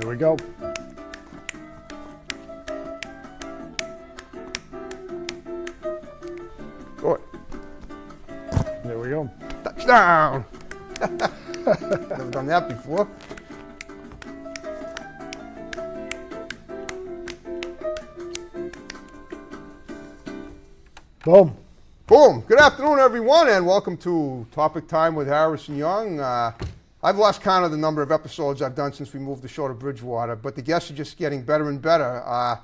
we go. Good. There we go. Touchdown! Never done that before. Boom. Boom. Good afternoon, everyone, and welcome to Topic Time with Harris and Young. I've lost count of the number of episodes I've done since we moved the show to Bridgewater, but the guests are just getting better and better.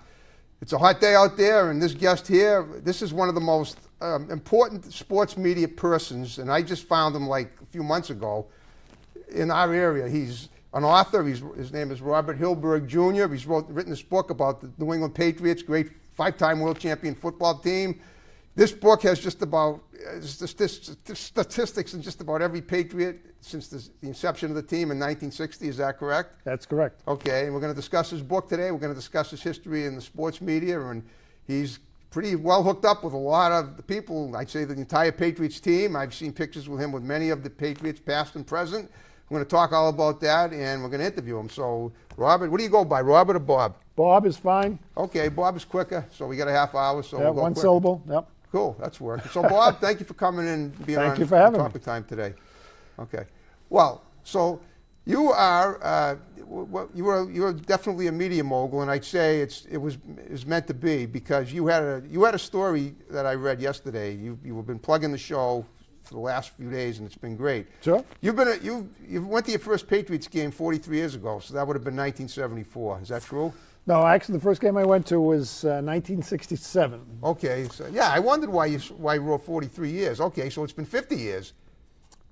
It's a hot day out there, and this guest here, this is one of the most important sports media persons, and I just found him like a few months ago in our area. He's an author. His name is Bob Hyldburg Jr. He's written this book about the New England Patriots, great five-time world champion football team. This book has just about statistics in just about every Patriot since the inception of the team in 1960. Is that correct? That's correct. Okay, and we're going to discuss his book today. We're going to discuss his history in the sports media, and he's pretty well hooked up with a lot of the people. I'd say the entire Patriots team. I've seen pictures with him with many of the Patriots, past and present. We're going to talk all about that, and we're going to interview him. So, Robert, what do you go by, Robert or Bob? Bob is fine. Okay, Bob is quicker, so we got a half hour. So Yeah, we'll go one quicker. syllable. Yep. Cool, that's working. So, Bob, thank you for coming in and being Thank on you for having me. Topic Time today. Okay. Well, so you are you're definitely a media mogul, and I'd say it was meant to be, because you had a story that I read yesterday. You've been plugging the show for the last few days, and it's been great. Sure. You went to your first Patriots game 43 years ago, so that would have been 1974. Is that true? No, actually, the first game I went to was 1967. Okay. So, yeah, I wondered why you wrote 43 years. Okay, so it's been 50 years.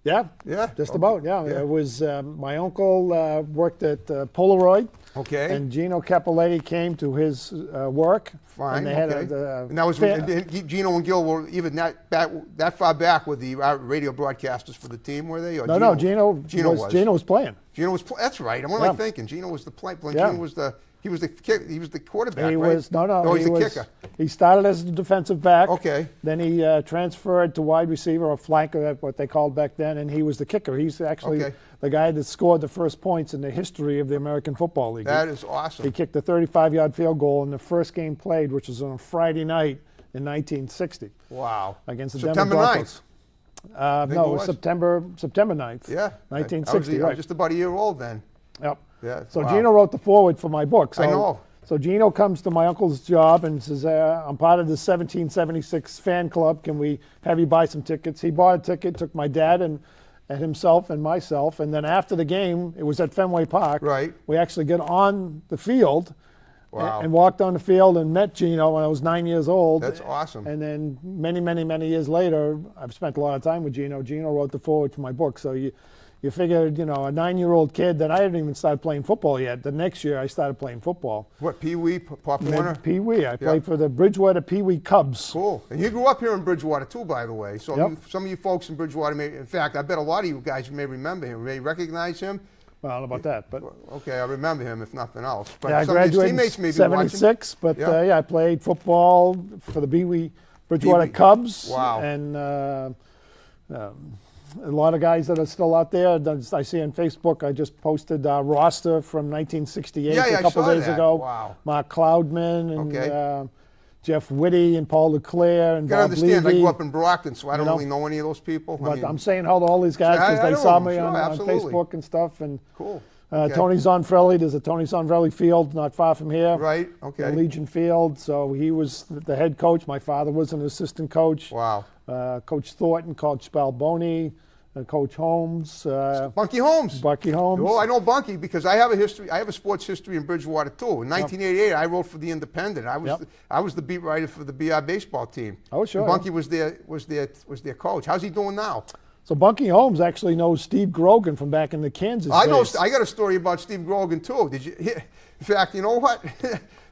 Yeah. Yeah. Just Okay. about. Yeah. Yeah. It was my uncle worked at Polaroid. Okay. And Gino Capoletti came to his work. Fine. And they had okay. And that was Gino and Gil were even that far back with the radio broadcasters for the team, were they? Or No, Gino was playing. That's right. What am I thinking? Gino was the play. Yeah. Gino was he was the quarterback. He right? was He's the kicker. He started as a defensive back. Okay. Then he transferred to wide receiver or flanker, what they called back then, and he was the kicker. He's actually the guy that scored the first points in the history of the American Football League. That is awesome. He kicked a 35-yard field goal in the first game played, which was on a Friday night in 1960. Wow. Against the September Denver 9th. Broncos. No, it was September 9th. Yeah. 1960. I was just about a year old then. Yep. Yeah. So wow. Gino wrote the foreword for my book. So, I know. So Gino comes to my uncle's job and says, I'm part of the 1776 fan club. Can we have you buy some tickets? He bought a ticket, took my dad and himself and myself. And then after the game, it was at Fenway Park. Right. We actually got on the field and walked on the field and met Gino when I was 9 years old. That's awesome. And then many years later, I've spent a lot of time with Gino. Gino wrote the foreword for my book. So you figured, a 9-year-old kid that I hadn't even started playing football yet. The next year I started playing football. What, Pee Wee, Pop Warner? Pee Wee. I played for the Bridgewater Pee Wee Cubs. Cool. And you grew up here in Bridgewater too, by the way. So some of you folks in Bridgewater in fact, I bet a lot of you guys may remember him, may recognize him. Well, I don't know about that, but okay, I remember him if nothing else. But yeah, I some of his graduated teammates may in be '76. But I played football for the Bridgewater Cubs. Wow. And a lot of guys that are still out there. I see on Facebook, I just posted a roster from 1968 a couple days ago. Wow. Mark Cloudman and Jeff Whitty and Paul LeClaire and Bob Levy. You gotta understand, I grew up in Brockton, so I don't really know any of those people. But I'm saying hello to all these guys because they saw me on Facebook and stuff. And cool. Tony Zonfrelli, there's a Tony Zonfrelli field not far from here. Right, okay. Legion Field, so he was the head coach. My father was an assistant coach. Wow. Coach Thornton, Coach Balboni, Coach Holmes. Bunky Holmes. Bucky Holmes. Oh, I know Bunky because I have a history. I have a sports history in Bridgewater too. In 1988, I wrote for the Independent. I was the beat writer for the BR baseball team. Oh, sure. And Bunky was their coach. How's he doing now? So Bunky Holmes actually knows Steve Grogan from back in the Kansas days. I know. I got a story about Steve Grogan too. Did you? In fact, you know what?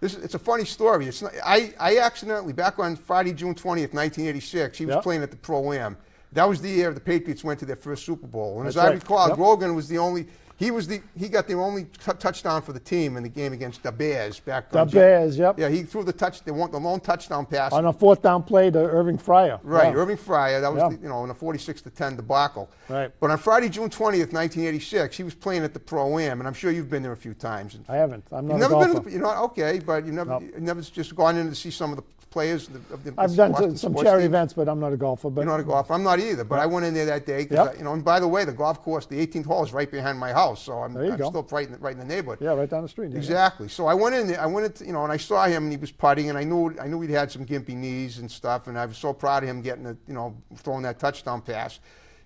It's a funny story. It's not, I accidentally, back on Friday, June 20th, 1986, he was playing at the Pro-Am. That was the year the Patriots went to their first Super Bowl. And as I recall, Grogan was the only. He got the only touchdown for the team in the game against the Bears back. The Bears, yep. Yeah, he threw the lone touchdown pass on a 4th down play to Irving Fryer. Right, yeah. Irving Fryer. That was in a 46-10 debacle. Right. But on Friday, June 20th, 1986, he was playing at the Pro-Am, and I'm sure you've been there a few times. I haven't. I'm not You've a never golfer. been. You're not okay, but you never just gone in to see some of the players. I've done some charity events, but I'm not a golfer. But you're not a golfer. I'm not either. But I went in there that day. And by the way, the golf course, the 18th hole, is right behind my house, so I'm still right in the neighborhood. Yeah, right down the street. Exactly. So I went in there. And I saw him, and he was putting, and I knew he'd had some gimpy knees and stuff, and I was so proud of him getting throwing that touchdown pass.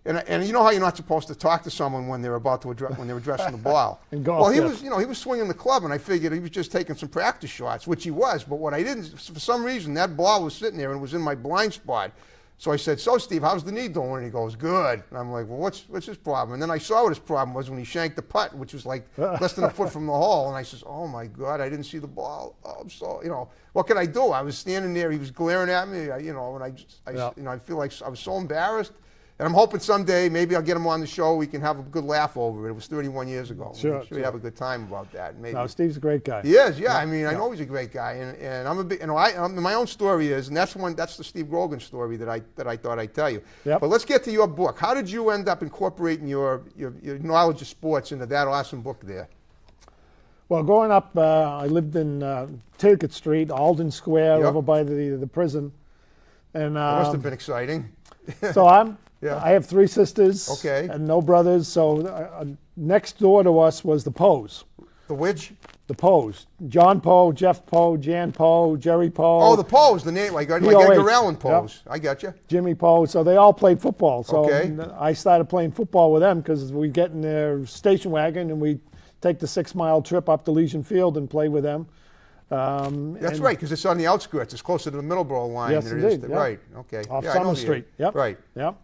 And you know how you're not supposed to talk to someone when they're about to when they're addressing the ball. Well, he was swinging the club, and I figured he was just taking some practice shots, which he was. But what I didn't, for some reason, that ball was sitting there and was in my blind spot. So I said, "So Steve, how's the knee doing?" And he goes, "Good." And I'm like, "Well, what's his problem?" And then I saw what his problem was when he shanked the putt, which was like less than a foot from the hole. And I says, "Oh my God, I didn't see the ball." Oh, so what could I do? I was standing there. He was glaring at me. And I feel like I was so embarrassed. And I'm hoping someday maybe I'll get him on the show. We can have a good laugh over it. It was 31 years ago. Sure. We have a good time about that. Maybe. No, Steve's a great guy. He is. Yeah. I mean, I know he's a great guy, and I'm a big. My own story is, and that's the Steve Grogan story that I thought I'd tell you. Yep. But let's get to your book. How did you end up incorporating your knowledge of sports into that awesome book there? Well, growing up, I lived in Tilcott Street, Alden Square, over by the prison, and that must have been exciting. So I have 3 sisters and no brothers. So next door to us was the Poes. The which? The Poes. John Poe, Jeff Poe, Jan Poe, Jerry Poe. Oh, the Poes, the name, like Edgar Allan Poes. Yep. I got you. Jimmy Poe. So they all played football. So I started playing football with them because we get in their station wagon and we take the 6-mile trip up to Legion Field and play with them. That's right, because it's on the outskirts. It's closer to the Middleborough line yes, than it indeed, is. Yep. Right, okay. Off Summer Street. Yep. Right. Yep.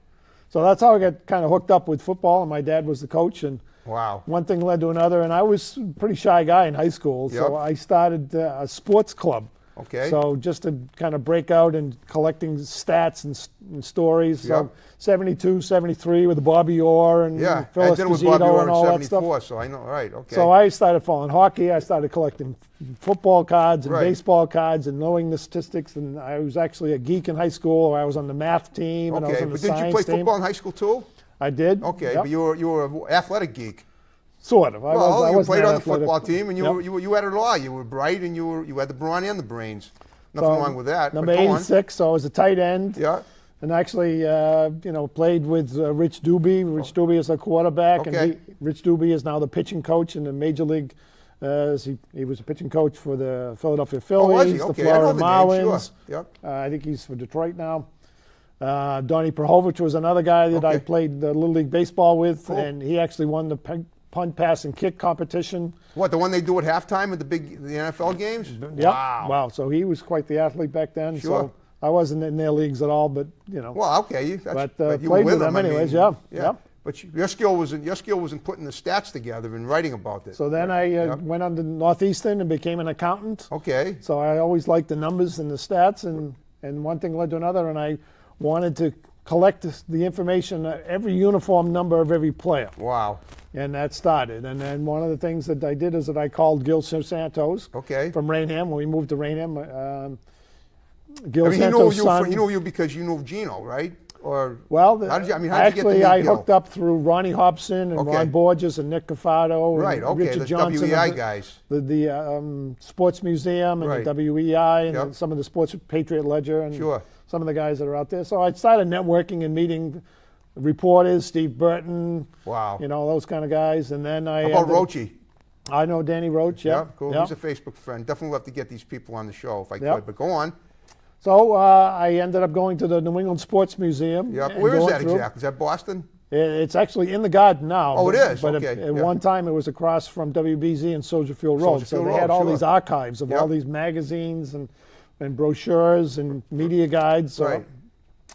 So that's how I got kind of hooked up with football, and my dad was the coach. And wow. One thing led to another, and I was a pretty shy guy in high school, so I started a sports club. Okay. So just to kind of break out and collecting stats and stories. So 72, 73 with Bobby Orr and Phil I did it with Bobby Orr and all in that stuff. 74, so I know, right, okay. So I started following hockey. I started collecting football cards and baseball cards and knowing the statistics. And I was actually a geek in high school. I was on the math team and I was on the science team. But did you play football in high school too? I did. Okay, but you were an athletic geek. Sort of. You played on the football team and you had it all. You were bright and you had the brawn and the brains. Nothing wrong with that. Number 86, so I was a tight end. Yeah. And actually, played with Rich Doobie. Rich Doobie is a quarterback, and Rich Doobie is now the pitching coach in the Major League. He was a pitching coach for the Philadelphia Phillies, the Florida Marlins. Sure. Yep. I think he's for Detroit now. Donnie Prahovich was another guy that I played Little League Baseball with, and he actually won the punt, pass, and kick competition. What, the one they do at halftime at the NFL games? Yep. Wow. So he was quite the athlete back then. Sure. So I wasn't in their leagues at all, but Well, okay. But you played were with them anyways. Yeah. Yep. But your skill was in putting the stats together and writing about it. So then I went on to Northeastern and became an accountant. Okay. So I always liked the numbers and the stats, and one thing led to another, and I wanted to collect the information, every uniform number of every player. Wow. And that started. And then one of the things that I did is that I called Gil Santos from Rainham when we moved to Rainham. Gil Santos' son. He knew you because you knew Gino, right? Or well, how did you get to actually, meet I Gil? hooked up through Ronnie Hobson and Ron Borges and Nick Cafado and Richard the Johnson. WEI guys. The Sports Museum and the WEI and some of the Sports Patriot Ledger and some of the guys that are out there. So I started networking and meeting reporters, Steve Burton, those kind of guys. And then I... How about Roachy? I know Danny Roach, Yeah, cool. He's a Facebook friend. Definitely love to get these people on the show if I could, but go on. So I ended up going to the New England Sports Museum. Yeah, where is that exactly? Is that Boston? It's actually in the Garden now. Oh, it is? But at one time it was across from WBZ and Soldier Field Road. So they had all these archives of all these magazines and brochures and media guides. So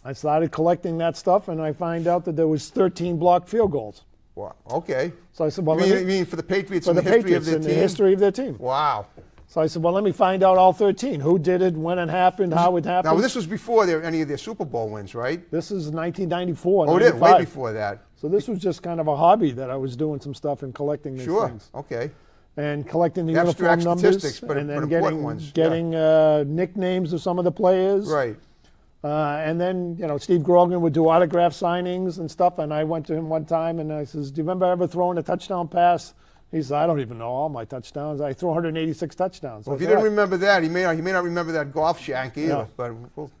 I started collecting that stuff, and I find out that there was 13 blocked field goals. Wow. Okay. So I said, well, you mean for the Patriots for and the history Patriots of their and team? the history of their team. Wow. So I said, well, let me find out all 13. Who did it, when it happened, how it happened. Now, this was before any of their Super Bowl wins, right? This is 1994, Oh, it is, way before that. So this was just kind of a hobby that I was doing some stuff and collecting these things. Okay. And collecting the Abstract uniform numbers. statistics, but and then important ones. getting nicknames of some of the players. Right. And then, Steve Grogan would do autograph signings and stuff. And I went to him one time and I says, do you remember ever throwing a touchdown pass? He said, I don't even know all my touchdowns. I threw 186 touchdowns. Well, if you didn't remember that, he may not remember that golf shank either. Yeah.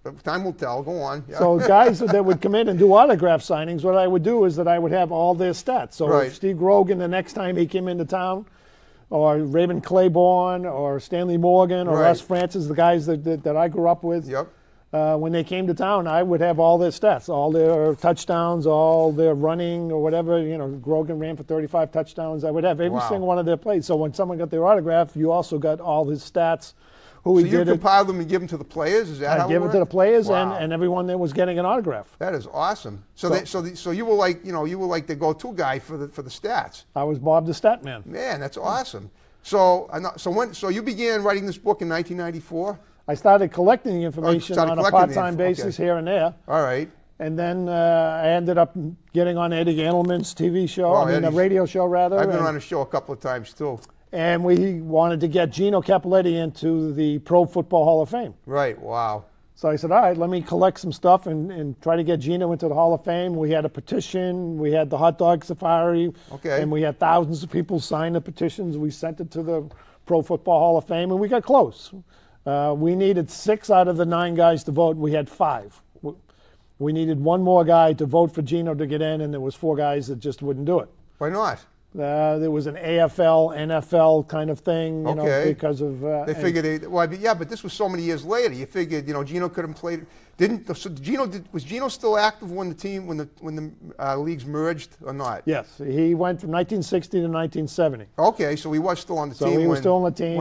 But time will tell. Go on. Yeah. So guys that would come in and do autograph signings, what I would do is that I would have all their stats. So if Steve Grogan, the next time he came into town, or Raymond Claiborne, or Stanley Morgan, or Russ Francis, the guys that I grew up with. Yep. When they came to town, I would have all their stats, all their touchdowns, all their running or whatever. Grogan ran for 35 touchdowns. I would have every single one of their plays. So when someone got their autograph, you also got all his stats, who he did it. So you compiled them and give them to the players? Is that how it worked? I'd give it to the players and everyone that was getting an autograph. That is awesome. So you were like, you were like the go-to guy for the stats. I was Bob the Stat Man. Man, that's awesome. So you began writing this book in 1994? I started collecting the information on a part-time basis here and there. All right. And then I ended up getting on Eddie Gettleman's TV show, a radio show rather. I've been on a show a couple of times too. And we wanted to get Gino Cappelletti into the Pro Football Hall of Fame. Right, wow. So I said, all right, let me collect some stuff and try to get Gino into the Hall of Fame. We had a petition. We had the hot dog safari. Okay. And we had thousands of people sign the petitions. We sent it to the Pro Football Hall of Fame, and we got close. We needed 6 out of the 9 guys to vote. We had 5. We needed one more guy to vote for Gino to get in, and there was 4 guys that just wouldn't do it. Why not? There was an AFL, NFL kind of thing, because of... they figured, but this was so many years later. You figured, Gino could have played... Was Gino still active when the leagues merged or not? Yes, he went from 1960 to 1970. Okay, so he was still on the team. So he was still on the team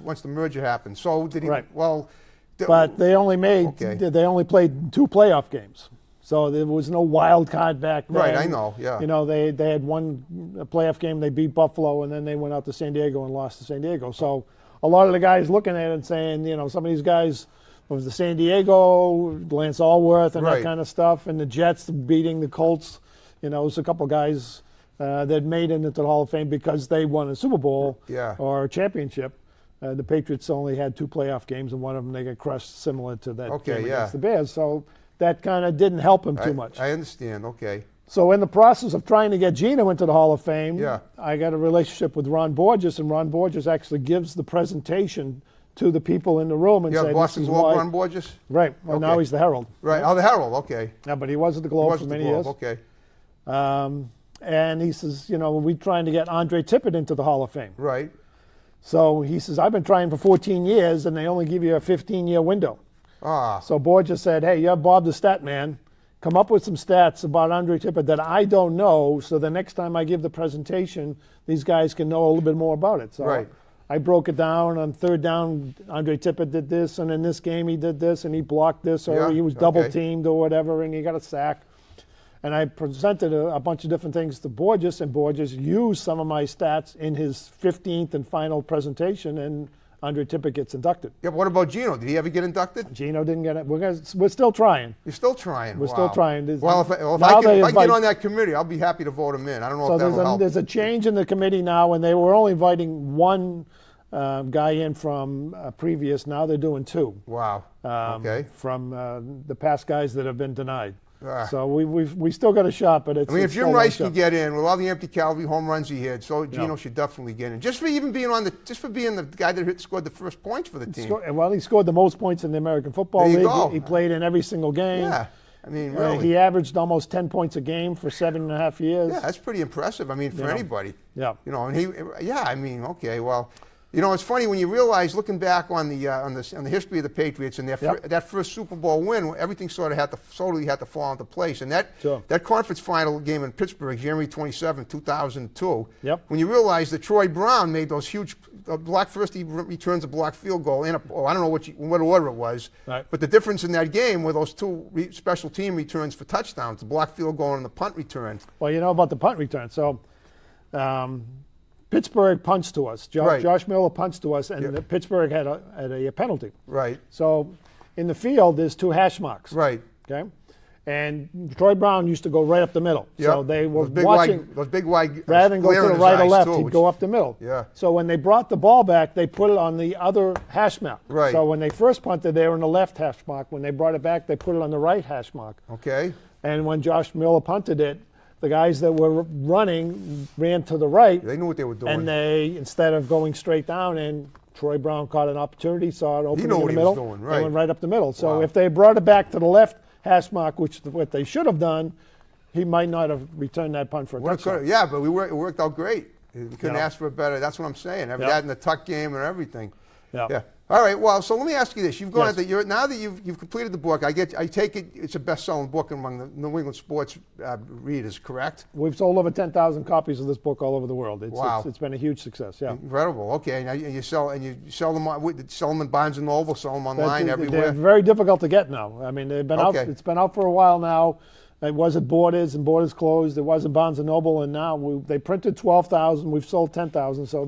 once the merger happened. So did he? Right. Well, but they only played 2 playoff games. So there was no wild card back then. Right, I know. Yeah. They had one playoff game. They beat Buffalo, and then they went out to San Diego and lost to San Diego. So a lot of the guys looking at it and saying, some of these guys. Was the San Diego, Lance Allworth, and that kind of stuff, and the Jets beating the Colts. There was a couple of guys that made it into the Hall of Fame because they won a Super Bowl or a championship. The Patriots only had 2 playoff games, and one of them they got crushed, similar to that game against the Bears. So that kind of didn't help him too much. I understand. Okay. So in the process of trying to get Gino into the Hall of Fame, I got a relationship with Ron Borges, and Ron Borges actually gives the presentation to the people in the room and said, Boston Globe, Ron Borges? Right. Well, now he's the Herald. Right. Oh, the Herald. Okay. Yeah, but he was at the Globe for many years. Okay. And he says, we're trying to get Andre Tippett into the Hall of Fame. Right. So he says, I've been trying for 14 years, and they only give you a 15-year window. So Borges said, hey, you're Bob the Stat Man. Come up with some stats about Andre Tippett that I don't know, so the next time I give the presentation, these guys can know a little bit more about it. So I broke it down. On 3rd down, Andre Tippett did this, and in this game he did this, and he blocked this, or he was double-teamed or whatever, and he got a sack. And I presented a bunch of different things to Borges, and Borges used some of my stats in his 15th and final presentation, and Andre Tippett gets inducted. Yeah, but what about Gino? Did he ever get inducted? Gino didn't get it. We're still trying. You're still trying? We're still trying. Well, if I can get on that committee, I'll be happy to vote him in. I don't know if that will help. There's a change in the committee now, and they were only inviting one guy in from previous. Now they're doing 2. Wow. Okay. From the past guys that have been denied. So we still got a shot, but it's. If Jim Rice could get in with all the empty calorie home runs he had, so Gino should definitely get in. Just for being the guy that scored the first points for the team. He scored the most points in the American Football League. He played in every single game. Yeah. I mean, really. He averaged almost 10 points a game for 7.5 years. Yeah, that's pretty impressive. I mean, for anybody. Yeah. Okay, well. It's funny when you realize, looking back on the history of the Patriots and that first Super Bowl win, everything sort of had to fall into place. And that conference final game in Pittsburgh, January 27, 2002. When you realize that Troy Brown made those huge he returns a blocked field goal I don't know what order it was. Right. But the difference in that game were those 2 special team returns for touchdowns, the blocked field goal and the punt return. Well, about the punt return. So. Pittsburgh punts to us. Right. Josh Miller punts to us, and Pittsburgh had a penalty. Right. So in the field, there's 2 hash marks. Right. Okay. And Troy Brown used to go right up the middle. Yep. So they were those big wide, rather than go to the right or left, he'd go up the middle. Yeah. So when they brought the ball back, they put it on the other hash mark. Right. So when they first punted, they were on the left hash mark. When they brought it back, they put it on the right hash mark. Okay. And when Josh Miller punted it, the guys that were running ran to the right. They knew what they were doing. And they, instead of going straight down, and Troy Brown caught an opportunity, saw it opening in the middle, he was doing, right. They went right up the middle. So Wow. if they brought it back to the left hash mark, which what they should have done, he might not have returned that punt for a touchdown. Yeah, but it worked out great. We couldn't Yeah. ask for a better. That's what I'm saying. Yeah. That in the tuck game and everything. Yeah. All right. Well, so let me ask you this: you've gone Yes. now that you've completed the book. I take it it's a best-selling book among the New England sports readers, correct? We've sold over 10,000 copies of this book all over the world. Wow. It's been a huge success. Yeah. Incredible. Okay. Now you sell them in Barnes and Noble, sell them online everywhere. They're very difficult to get now. I mean, they've been out. Okay. It's been out for a while now. It was at Borders, and Borders closed. It was at Barnes and Noble, and now they printed 12,000. We've sold 10,000. So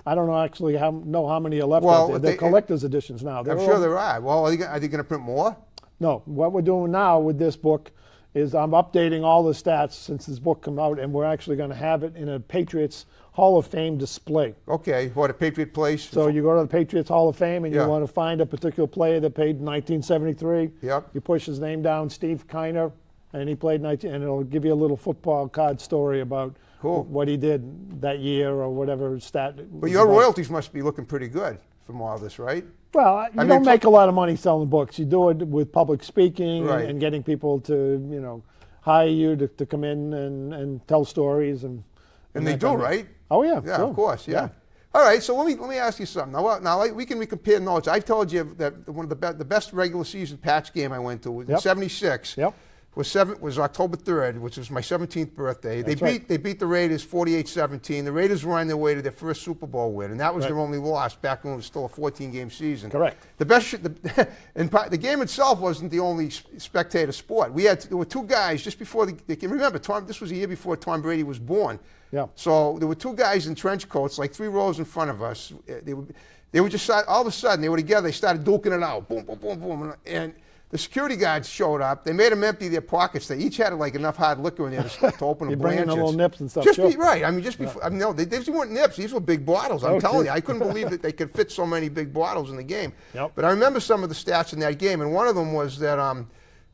I don't know actually know how many are left out there. They're collector's editions now. I'm sure there are. Well, are they going to print more? No. What we're doing now with this book is I'm updating all the stats since this book came out, and we're actually going to have it in a Patriots Hall of Fame display. Okay. What, a Patriot Place? So you go to the Patriots Hall of Fame, and Yeah. you want to find a particular player that played in 1973. Yep. You push his name down, Steve Kiner, and he played 19, and it'll give you a little football card story about Cool. what he did that year or whatever stat. But your royalties must be looking pretty good from all this, right? Well, you don't make a lot of money selling books. You do it with public speaking Right. and getting people to, hire you to come in and tell stories and And they that do, kind of- right? Oh yeah, Yeah, sure. of course, yeah. All right, so let me ask you something. Now we can compare notes. I've told you that one of the best regular season Pats game I went to was in '76. Yep. Was October 3rd, which was my 17th birthday. That's right. They beat the Raiders 48-17. The Raiders were on their way to their first Super Bowl win, and that was Right. their only loss back when it was still a 14-game season. Correct. The game itself wasn't the only spectator sport. There were 2 guys just before remember this was a year before Tom Brady was born. Yeah. So there were 2 guys in trench coats, like 3 rows in front of us. They were just all of a sudden they were together. They started duking it out, boom, boom, boom, boom, and the security guards showed up. They made them empty their pockets. They each had like enough hard liquor in there to open You a bring in branches. the little nips and stuff. Right. I mean, just before. I mean, no, these weren't nips. These were big bottles. I'm telling you, I couldn't believe that they could fit so many big bottles in the game. Yep. But I remember some of the stats in that game, and one of them was that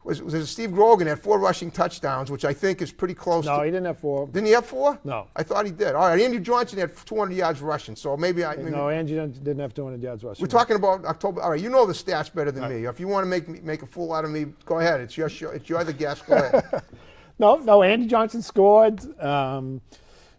was Steve Grogan had 4 rushing touchdowns, which I think is pretty close. No, to, he didn't have 4. Didn't he have 4? No. I thought he did. All right, Andy Johnson had 200 yards rushing, so maybe No, Angie didn't have 200 yards rushing. we're talking about October. All right, you know the stats better than me. If you want to make a fool out of me, go ahead. It's your show. You're the guest. Go ahead. No, Andy Johnson scored. Daryl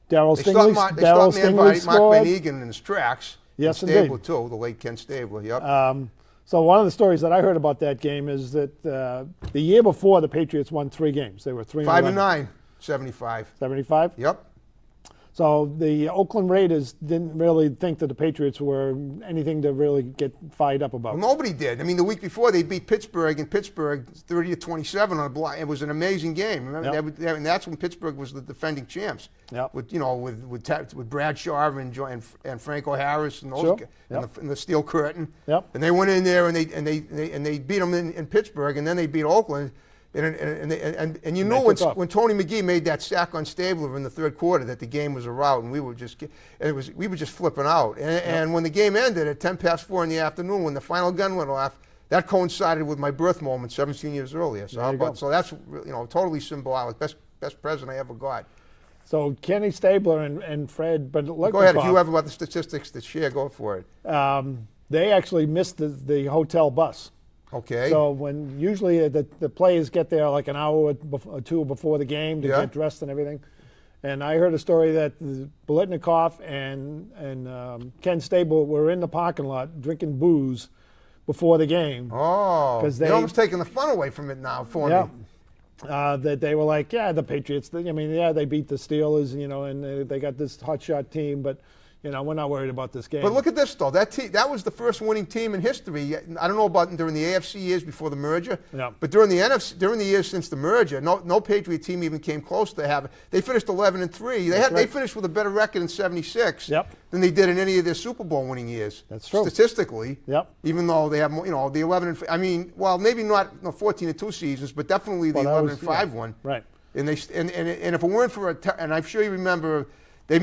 Stingley Mark scored. Van Egan in his tracks. Yes, and Stabler indeed. too, the late Ken Stabler. Yep. So one of the stories that I heard about that game is that the year before the Patriots won 3 games. They were 3-9. 75. 75? Yep. So the Oakland Raiders didn't really think that the Patriots were anything to really get fired up about. Well, nobody did. I mean, the week before they beat Pittsburgh, and Pittsburgh 30-27 on a block. It was an amazing game. Remember, and that's when Pittsburgh was the defending champs. Yep. With Bradshaw and Franco Harris and those Sure. guys, Yep. and the Steel Curtain. Yep. And they went in there and they beat them in Pittsburgh, and then they beat Oakland. And you know when Tony McGee made that sack on Stabler in the 3rd quarter that the game was a rout, and we were just flipping out. And when the game ended at 4:10 in the afternoon, when the final gun went off, that coincided with my birth moment 17 years earlier. So that's totally symbolic. Best present I ever got. So Kenny Stabler and Fred, but look. Go ahead. If you have about the statistics to share, go for it. They actually missed the hotel bus. Okay. So when usually the players get there like an hour or 2 before the game to get dressed and everything, and I heard a story that Biletnikoff and Ken Stabler were in the parking lot drinking booze before the game. Oh, because they're almost taking the fun away from it now for me. That they were like, the Patriots. They beat the Steelers, and they got this hotshot team, but we're not worried about this game. But look at this, though. That was the first winning team in history. I don't know about during the AFC years before the merger, but during the NFC, during the years since the merger, no Patriot team even came close to have it. They finished 11-3. They finished with a better record in '76 than they did in any of their Super Bowl winning years. That's true. Statistically, even though they have, the 11 and I mean, well, maybe not 14-2 seasons, but definitely the 11-5 one. Right. And if it weren't for and I'm sure you remember. They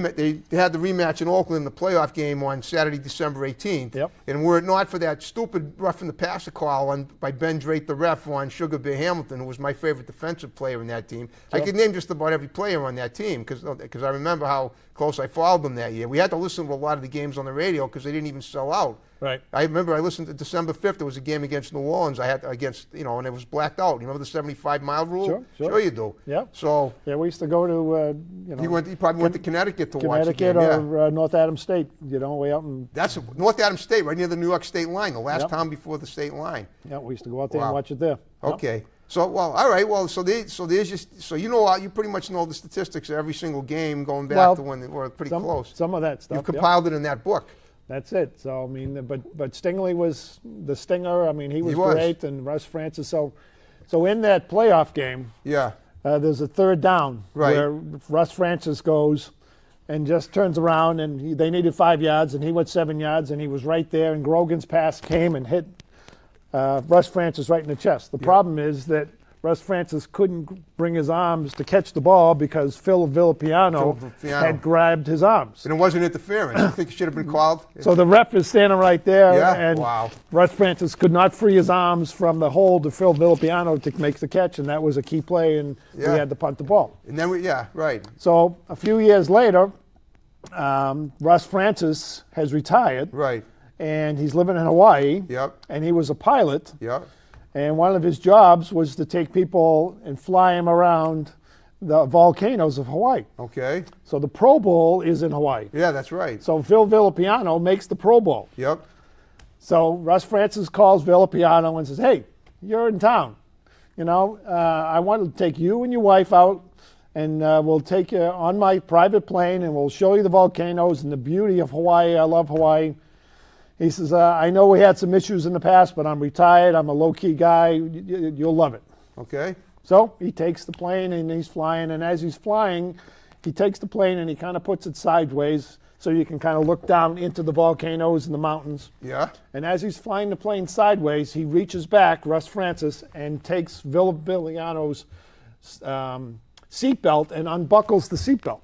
had the rematch in Oakland in the playoff game on Saturday, December 18th. And were it not for that stupid roughing the passer call by Ben Drake, the ref, on Sugar Bear Hamilton, who was my favorite defensive player in that team. I could name just about every player on that team because I remember how close I followed them that year. We had to listen to a lot of the games on the radio because they didn't even sell out. Right. I remember I listened to December 5th. There was a game against New Orleans. I had against, and it was blacked out. You remember the 75-mile rule? Sure you do. Yeah. So we used to go to, He probably went to Connecticut to watch the game. Connecticut or North Adams State, way out in. That's North Adams State, right near the New York State line, the last town before the state line. Yeah, we used to go out there and watch it there. Okay. So, all right. Well, so there's just you pretty much know the statistics of every single game going back to when they were pretty close. Some of that stuff. You've compiled it in that book. That's it. So I mean, but Stingley was the stinger. I mean, he was great, and Russ Francis. So in that playoff game, there's a third down where Russ Francis goes and just turns around, and they needed 5 yards, and he went 7 yards, and he was right there, and Grogan's pass came and hit Russ Francis right in the chest. The problem is that Russ Francis couldn't bring his arms to catch the ball because Phil Villapiano had grabbed his arms. And it wasn't interference. You think it should have been called? So the ref is standing right there, and Russ Francis could not free his arms from the hold of Phil Villapiano to make the catch, and that was a key play, and we had to punt the ball. And then So a few years later, Russ Francis has retired. Right. And he's living in Hawaii. And he was a pilot. And one of his jobs was to take people and fly them around the volcanoes of Hawaii. Okay. So the Pro Bowl is in Hawaii. Yeah, that's right. So Phil Villapiano makes the Pro Bowl. So Russ Francis calls Villapiano and says, "Hey, you're in town. I want to take you and your wife out, and we'll take you on my private plane, and we'll show you the volcanoes and the beauty of Hawaii. I love Hawaii." He says, "I know we had some issues in the past, but I'm retired. I'm a low-key guy. You'll love it." Okay. So he takes the plane, and he's flying. And as he's flying, he takes the plane, and he kind of puts it sideways so you can kind of look down into the volcanoes and the mountains. And as he's flying the plane sideways, he reaches back, Russ Francis, and takes Villapiano's seatbelt and unbuckles the seatbelt.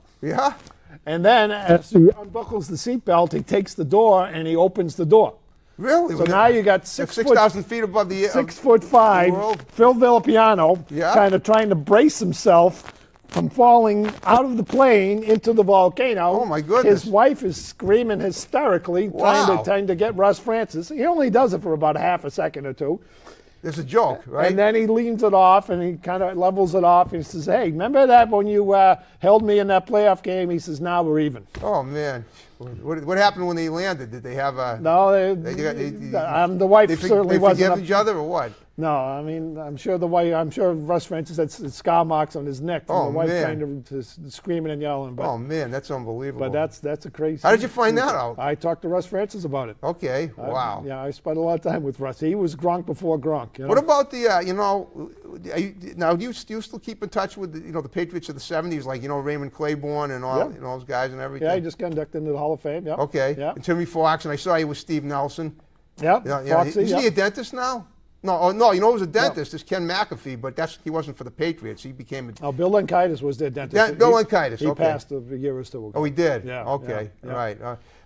And then as he unbuckles the seatbelt, he takes the door and he opens the door. Really? So now you got 6,000 feet above the 6'5", Phil Villapiano, kind of trying to brace himself from falling out of the plane into the volcano. Oh my goodness! His wife is screaming hysterically, trying to get Russ Francis. He only does it for about a half a second or two. It's a joke, right? And then he leans it off and he kind of levels it off. And he says, "Hey, remember that when you held me in that playoff game?" He says, "Now we're even." Oh, man. What happened when they landed? Did they have a... No, the wife certainly wasn't... They forgive each other or what? No, I mean, I'm sure Russ Francis had scar marks on his neck from the wife trying to screaming and yelling. But, oh, man, that's unbelievable. But that's a crazy... How did you find that out? I talked to Russ Francis about it. Okay, wow. I spent a lot of time with Russ. He was Gronk before Gronk. What about the, now do you still keep in touch with, the Patriots of the 70s, like, Raymond Claiborne and all those guys and everything? Yeah, he just got inducted into the Hall of Fame, Okay. And Timmy Fox, and I saw you with Steve Nelson. Foxy, Is he a dentist now? No, he was a dentist. It's Ken McAfee, but he wasn't for the Patriots. He became a... Bill Lenkaitis was their dentist. Yeah, Bill Lenkaitis, He passed a year or two ago. Oh, he did? Yeah. Okay, right.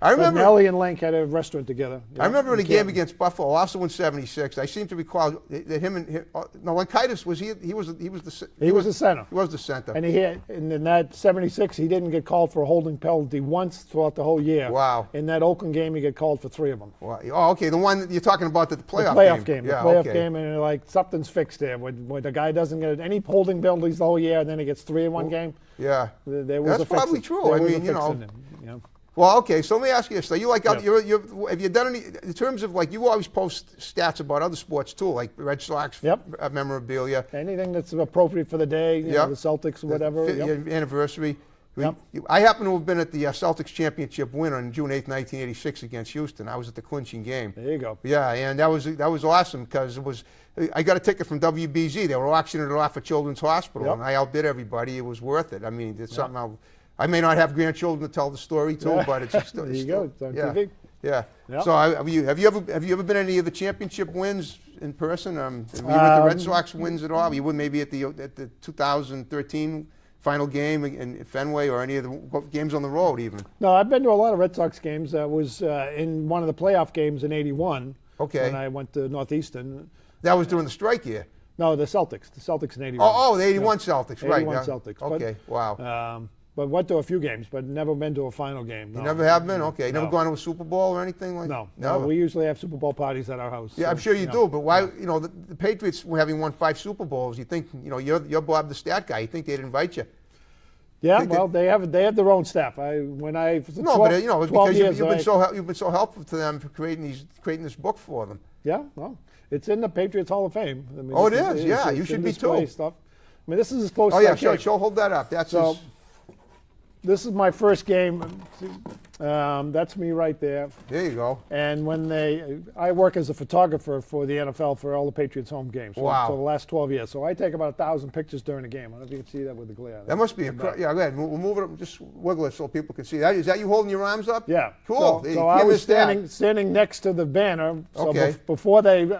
I remember Nelly and Lenk had a restaurant together. I remember in a game against Buffalo, also in '76. I seem to recall that Lenkaitis was he was the center. He was the center. And in that '76, he didn't get called for a holding penalty once throughout the whole year. Wow. In that Oakland game, he got called for 3 of them. Wow. Oh, okay. The one that you're talking about, the playoff game. The playoff game, and like something's fixed there. When the guy doesn't get any holding penalties the whole year, and then he gets 3 in one game. Yeah. That's probably true. I mean, Well, okay, so let me ask you this. So have you done any, in terms of, like, you always post stats about other sports too, like Red Sox memorabilia. Anything that's appropriate for the day, the Celtics or whatever. Your anniversary. I happen to have been at the Celtics championship win on June 8th, 1986 against Houston. I was at the clinching game. There you go. Yeah, and that was awesome because I got a ticket from WBZ. They were auctioning it off at Children's Hospital, and I outbid everybody. It was worth it. I mean, it's something I may not have grandchildren to tell the story to, but it's just there you go. It's on TV. Yeah. Yep. So have you ever been at any of the championship wins in person? Were you at the Red Sox wins at all? You were maybe at the 2013 final game in Fenway or any of the games on the road even? No, I've been to a lot of Red Sox games. I was in one of the playoff games in '81. Okay. When I went to Northeastern. That was during the strike year. No, the Celtics. The Celtics in '81. Oh, the '81 Celtics, right? '81 Celtics. Okay. Wow. But went to a few games, but never been to a final game. No. You never have been? Okay. Never gone to a Super Bowl or anything like that? No. We usually have Super Bowl parties at our house. Yeah, so, I'm sure you do. But why, the Patriots having won 5 Super Bowls, you think, you're Bob the Stat guy. You think they'd invite you? Yeah, well, they have their own staff. It's because you've been so helpful to them for creating this book for them. Yeah, well, it's in the Patriots Hall of Fame. I mean, it is. Yeah, you should be too. Stuff. I mean, this is as close. Oh yeah, sure. Hold that up. That's so. This is my first game. That's me right there. There you go. And I work as a photographer for the NFL for all the Patriots home games. So, wow. For the last 12 years. So I take about 1,000 pictures during the game. I don't know if you can see that with the glare. That must be incredible. Yeah, go ahead. We'll move it up. Just wiggle it so people can see that. Is that you holding your arms up? Yeah. Cool. So I was standing next to the banner. So before they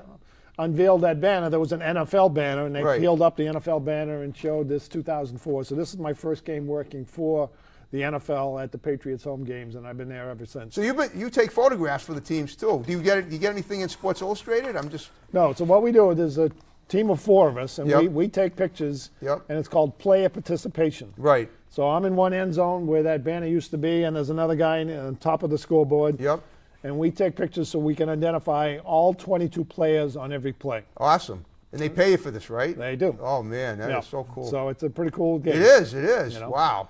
unveiled that banner, there was an NFL banner, and they peeled up the NFL banner and showed this 2004. So this is my first game working for the NFL at the Patriots home games, and I've been there ever since. So you take photographs for the teams too. Do you get anything in Sports Illustrated? No. So what we do is there's a team of 4 of us, and we take pictures, and it's called player participation. Right. So I'm in one end zone where that banner used to be, and there's another guy on top of the scoreboard. Yep. And we take pictures so we can identify all 22 players on every play. Awesome. And they pay you for this, right? They do. Oh man, that is so cool. So it's a pretty cool game. It is. Wow.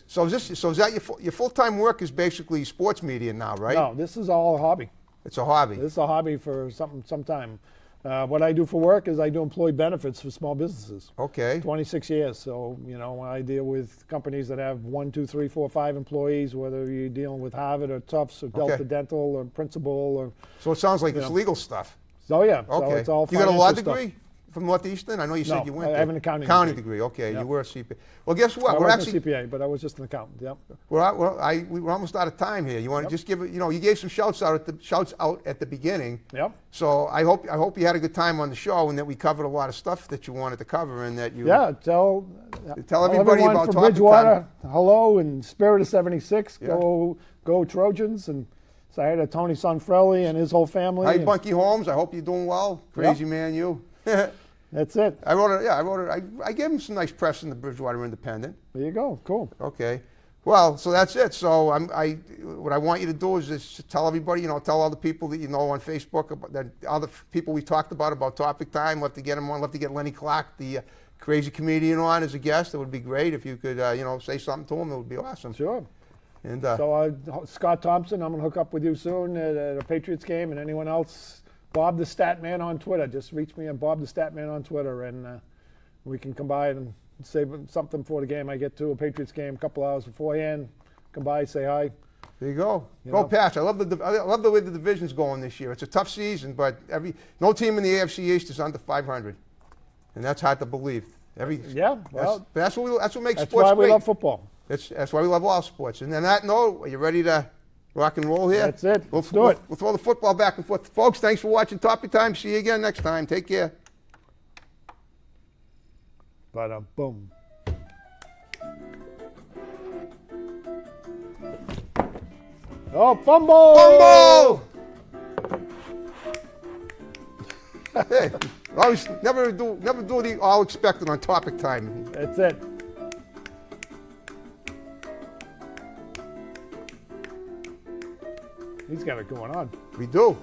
So is that your full-time work is basically sports media now, right? No, this is all a hobby. It's a hobby. This is a hobby for some time. What I do for work is I do employee benefits for small businesses. Okay. 26 years. So, I deal with companies that have 1, 2, 3, 4, 5 employees, whether you're dealing with Harvard or Tufts or Delta Dental or Principal or. So it sounds like it's legal stuff. Oh yeah. Okay. So it's all you got a law degree? Stuff. From Northeastern? I know you said you went there. I have an accounting degree. Okay, you were a CPA. Well, guess what? We're actually a CPA, but I was just an accountant. Yep. We're almost out of time here. You want to just give it? You gave some shouts out at the beginning. Yep. So I hope you had a good time on the show and that we covered a lot of stuff that you wanted to cover and that you. Yeah. Tell everybody about from Bridgewater. Hello and Spirit of '76. Yeah. Go Trojans and. So I had Tony Sonfrelli and his whole family. Hi, Bunky Holmes. I hope you're doing well. Crazy man, you. That's it. I wrote it. I gave him some nice press in the Bridgewater Independent. There you go. Cool. Okay. Well, so that's it. So what I want you to do is just tell everybody, tell all the people that you know on Facebook, that other people we talked about Topic Time. Love to get them on. Love to get Lenny Clark, the crazy comedian, on as a guest. It would be great if you could, say something to him. It would be awesome. Sure. And so Scott Thompson, I'm going to hook up with you soon at a Patriots game, and anyone else. Bob the Stat Man on Twitter. Just reach me at Bob the Stat Man on Twitter, and we can come by and say something for the game. I get to a Patriots game a couple hours beforehand. Come by, say hi. There you go. Go Pats. I love the way the division's going this year. It's a tough season, but no team in the AFC East is under 500, and that's hard to believe. That's what makes sports great. That's why we love football. That's why we love all sports. And on that note, are you ready to rock and roll here? That's it. We'll throw the football back and forth. Folks, thanks for watching Topic Time. See you again next time. Take care. Boom. Oh, fumble! Hey, always never do the all expected on Topic Time. That's it. He's got it going on. We do.